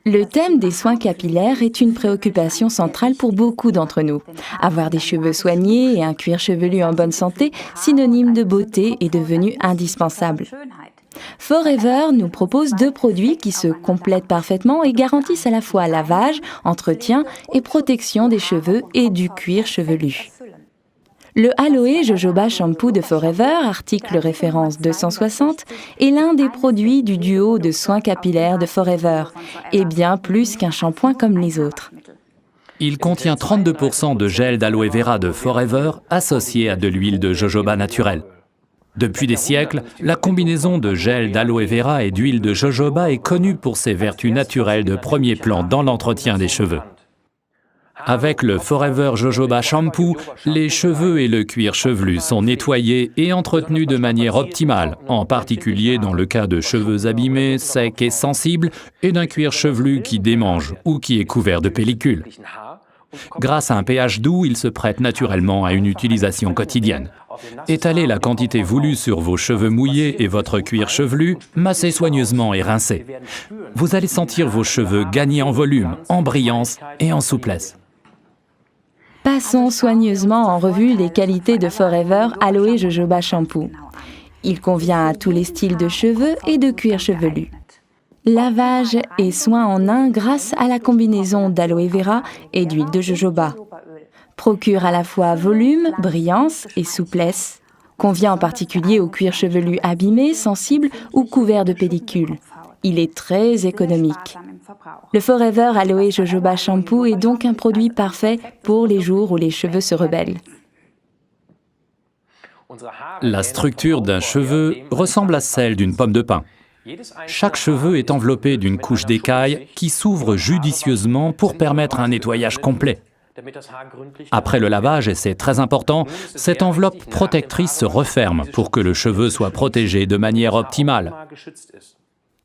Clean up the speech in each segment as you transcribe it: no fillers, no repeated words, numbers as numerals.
Le thème des soins capillaires est une préoccupation centrale pour beaucoup d'entre nous. Avoir des cheveux soignés et un cuir chevelu en bonne santé, synonyme de beauté, est devenu indispensable. Forever nous propose 2 produits qui se complètent parfaitement et garantissent à la fois lavage, entretien et protection des cheveux et du cuir chevelu. Le Aloe Jojoba Shampoo de Forever, article référence 260, est l'un des produits du duo de soins capillaires de Forever, et bien plus qu'un shampoing comme les autres. Il contient 32% de gel d'aloe vera de Forever associé à de l'huile de jojoba naturelle. Depuis des siècles, la combinaison de gel d'aloe vera et d'huile de jojoba est connue pour ses vertus naturelles de premier plan dans l'entretien des cheveux. Avec le Forever Jojoba Shampoo, les cheveux et le cuir chevelu sont nettoyés et entretenus de manière optimale, en particulier dans le cas de cheveux abîmés, secs et sensibles, et d'un cuir chevelu qui démange ou qui est couvert de pellicule. Grâce à un pH doux, il se prête naturellement à une utilisation quotidienne. Étalez la quantité voulue sur vos cheveux mouillés et votre cuir chevelu, massez soigneusement et rincez. Vous allez sentir vos cheveux gagner en volume, en brillance et en souplesse. Passons soigneusement en revue les qualités de Forever Aloe Jojoba Shampoo. Il convient à tous les styles de cheveux et de cuir chevelu. Lavage et soin en un grâce à la combinaison d'aloe vera et d'huile de jojoba. Procure à la fois volume, brillance et souplesse. Convient en particulier au cuir chevelu abîmé, sensible ou couvert de pellicule. Il est très économique. Le Forever Aloe Jojoba Shampoo est donc un produit parfait pour les jours où les cheveux se rebellent. La structure d'un cheveu ressemble à celle d'une pomme de pin. Chaque cheveu est enveloppé d'une couche d'écaille qui s'ouvre judicieusement pour permettre un nettoyage complet. Après le lavage, et c'est très important, cette enveloppe protectrice se referme pour que le cheveu soit protégé de manière optimale.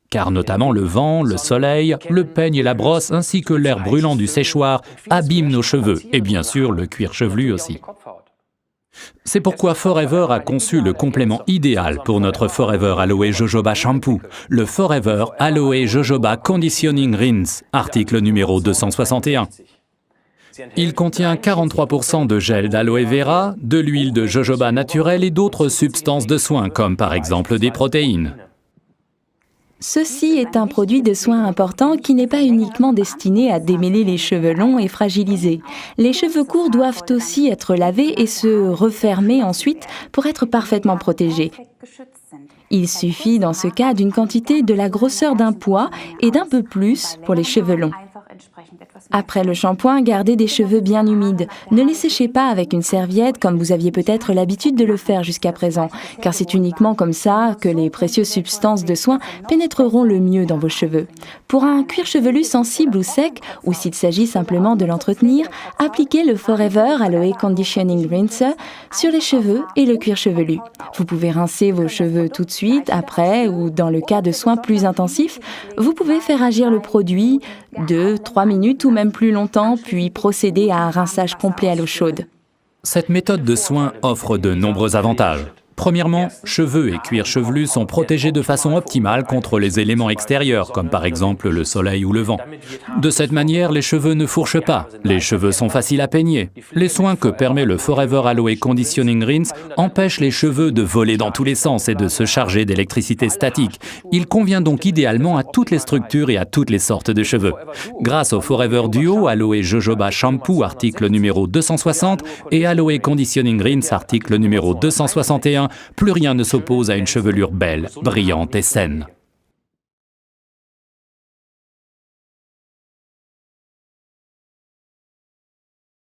Car notamment le vent, le soleil, le peigne et la brosse, ainsi que l'air brûlant du séchoir abîment nos cheveux, et bien sûr le cuir chevelu aussi. C'est pourquoi Forever a conçu le complément idéal pour notre Forever Aloe Jojoba Shampoo, le Forever Aloe Jojoba Conditioning Rinse, article numéro 261. Il contient 43% de gel d'aloe vera, de l'huile de jojoba naturelle et d'autres substances de soin, comme par exemple des protéines. Ceci est un produit de soin important qui n'est pas uniquement destiné à démêler les cheveux longs et fragilisés. Les cheveux courts doivent aussi être lavés et se refermer ensuite pour être parfaitement protégés. Il suffit dans ce cas d'une quantité de la grosseur d'un pois et d'un peu plus pour les cheveux longs. Après le shampoing, gardez des cheveux bien humides. Ne les séchez pas avec une serviette comme vous aviez peut-être l'habitude de le faire jusqu'à présent, car c'est uniquement comme ça que les précieuses substances de soin pénétreront le mieux dans vos cheveux. Pour un cuir chevelu sensible ou sec, ou s'il s'agit simplement de l'entretenir, appliquez le Forever Aloe Conditioning Rinser sur les cheveux et le cuir chevelu. Vous pouvez rincer vos cheveux tout de suite, après, ou dans le cas de soins plus intensifs, vous pouvez faire agir le produit 2-3 minutes ou même plus longtemps, puis procéder à un rinçage complet à l'eau chaude. Cette méthode de soin offre de nombreux avantages. Premièrement, cheveux et cuir chevelu sont protégés de façon optimale contre les éléments extérieurs, comme par exemple le soleil ou le vent. De cette manière, les cheveux ne fourchent pas, les cheveux sont faciles à peigner. Les soins que permet le Forever Aloe Conditioning Rinse empêchent les cheveux de voler dans tous les sens et de se charger d'électricité statique. Il convient donc idéalement à toutes les structures et à toutes les sortes de cheveux. Grâce au Forever Duo Aloe Jojoba Shampoo, article numéro 260, et Aloe Conditioning Rinse, article numéro 261, plus rien ne s'oppose à une chevelure belle, brillante et saine.